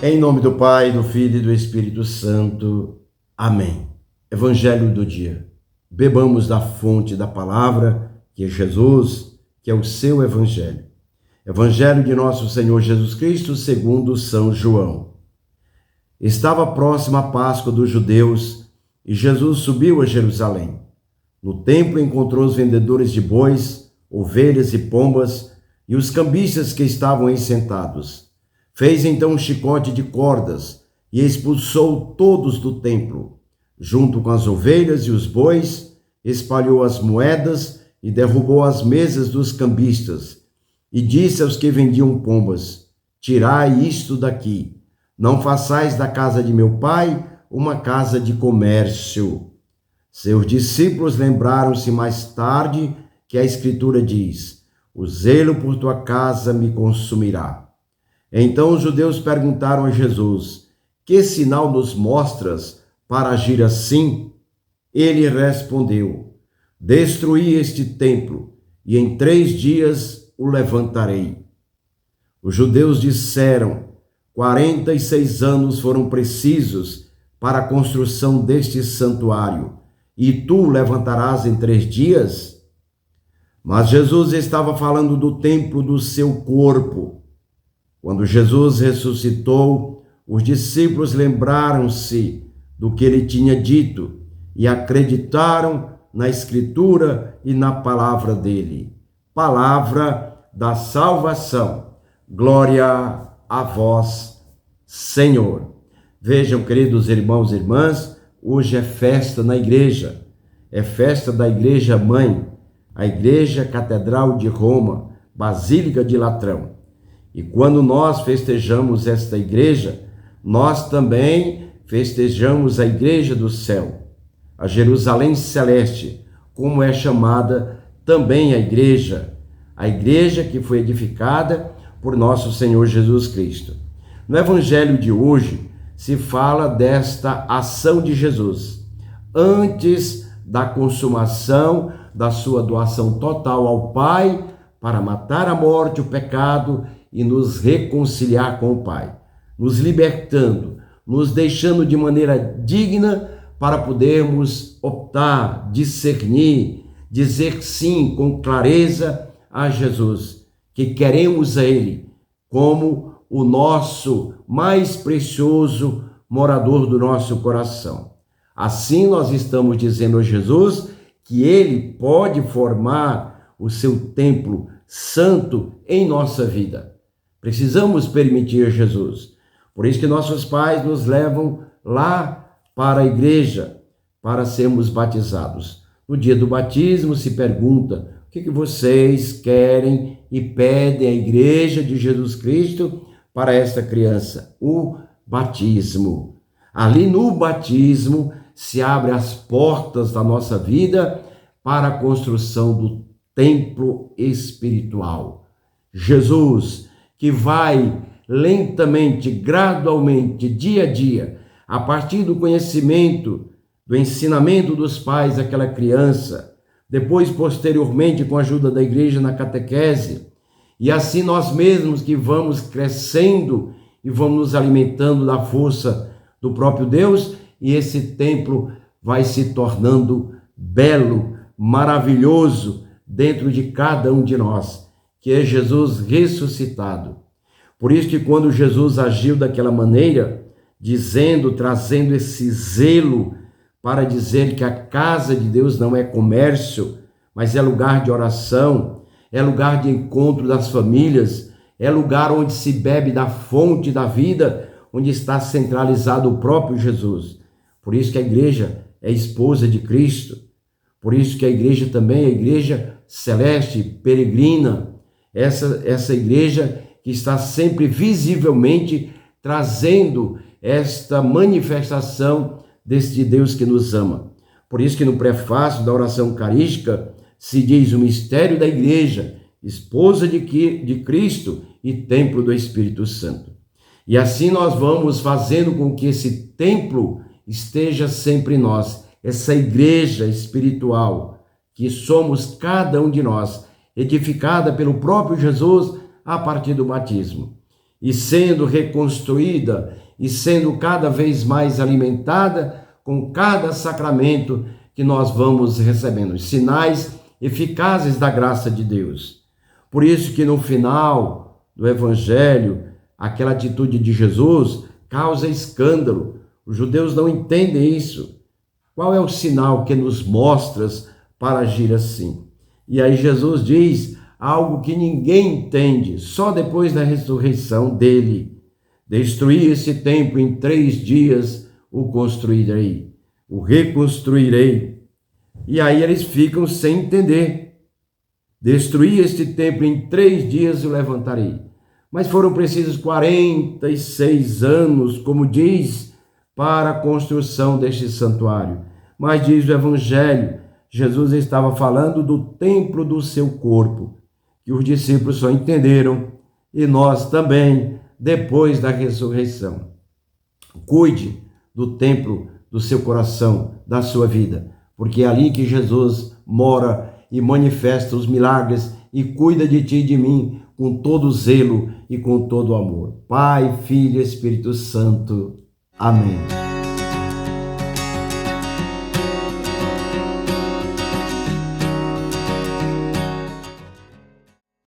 Em nome do Pai, do Filho e do Espírito Santo. Amém. Evangelho do dia. Bebamos da fonte da palavra, que é Jesus, que é o seu Evangelho. Evangelho de nosso Senhor Jesus Cristo, segundo São João. Estava próxima a Páscoa dos judeus e Jesus subiu a Jerusalém. No templo encontrou os vendedores de bois, ovelhas e pombas e os cambistas que estavam aí sentados. Fez então um chicote de cordas e expulsou todos do templo. Junto com as ovelhas e os bois, espalhou as moedas e derrubou as mesas dos cambistas. E disse aos que vendiam pombas: tirai isto daqui, não façais da casa de meu pai uma casa de comércio. Seus discípulos lembraram-se mais tarde que a Escritura diz: o zelo por tua casa me consumirá. Então os judeus perguntaram a Jesus: que sinal nos mostras para agir assim? Ele respondeu: destruí este templo e em 3 dias o levantarei. Os judeus disseram: 46 anos foram precisos para a construção deste santuário, e tu o levantarás em 3 dias? Mas Jesus estava falando do templo do seu corpo. Quando Jesus ressuscitou, os discípulos lembraram-se do que ele tinha dito e acreditaram na Escritura e na palavra dele. Palavra da salvação. Glória a vós, Senhor. Vejam, queridos irmãos e irmãs, hoje é festa na igreja. É festa da Igreja Mãe, a Igreja Catedral de Roma, Basílica de Latrão. E quando nós festejamos esta igreja, nós também festejamos a igreja do céu, a Jerusalém Celeste, como é chamada também a igreja que foi edificada por nosso Senhor Jesus Cristo. No Evangelho de hoje se fala desta ação de Jesus, antes da consumação da sua doação total ao Pai, para matar a morte, o pecado e nos reconciliar com o Pai, nos libertando, nos deixando de maneira digna para podermos optar, discernir, dizer sim com clareza a Jesus, que queremos a Ele como o nosso mais precioso morador do nosso coração. Assim nós estamos dizendo a Jesus que Ele pode formar o seu templo santo em nossa vida. Precisamos permitir a Jesus. Por isso que nossos pais nos levam lá para a igreja para sermos batizados. No dia do batismo se pergunta: o que vocês querem e pedem à igreja de Jesus Cristo para esta criança? O batismo. Ali no batismo se abrem as portas da nossa vida para a construção do templo espiritual. Jesus, que vai lentamente, gradualmente, dia a dia, a partir do conhecimento, do ensinamento dos pais daquela criança, depois, posteriormente, com a ajuda da igreja na catequese, e assim nós mesmos que vamos crescendo e vamos nos alimentando da força do próprio Deus, e esse templo vai se tornando belo, maravilhoso dentro de cada um de nós, que é Jesus ressuscitado. Por isso que quando Jesus agiu daquela maneira, dizendo, trazendo esse zelo para dizer que a casa de Deus não é comércio, mas é lugar de oração, é lugar de encontro das famílias, é lugar onde se bebe da fonte da vida, onde está centralizado o próprio Jesus. Por isso que a igreja é esposa de Cristo, por isso que a igreja também é a igreja celeste, peregrina, essa igreja que está sempre visivelmente trazendo esta manifestação deste Deus que nos ama. Por isso que no prefácio da oração eucarística se diz: o mistério da igreja, esposa de Cristo e templo do Espírito Santo. E assim nós vamos fazendo com que esse templo esteja sempre em nós, essa igreja espiritual que somos cada um de nós, edificada pelo próprio Jesus a partir do batismo. e sendo reconstruída e sendo cada vez mais alimentada com cada sacramento que nós vamos recebendo, os sinais eficazes da graça de Deus. Por isso que no final do Evangelho, aquela atitude de Jesus causa escândalo. Os judeus não entendem isso. Qual é o sinal que nos mostras para agir assim? E aí Jesus diz algo que ninguém entende, só depois da ressurreição dele. Destruí esse templo em 3 dias, o construirei, o reconstruirei. E aí eles ficam sem entender. Destruí este templo em 3 dias e o levantarei. Mas foram precisos 46 anos, como diz, para a construção deste santuário. Mas diz o Evangelho, Jesus estava falando do templo do seu corpo, que os discípulos só entenderam, e nós também, depois da ressurreição. Cuide do templo do seu coração, da sua vida, porque é ali que Jesus mora e manifesta os milagres e cuida de ti e de mim com todo zelo e com todo amor. Pai, Filho e Espírito Santo. Amém.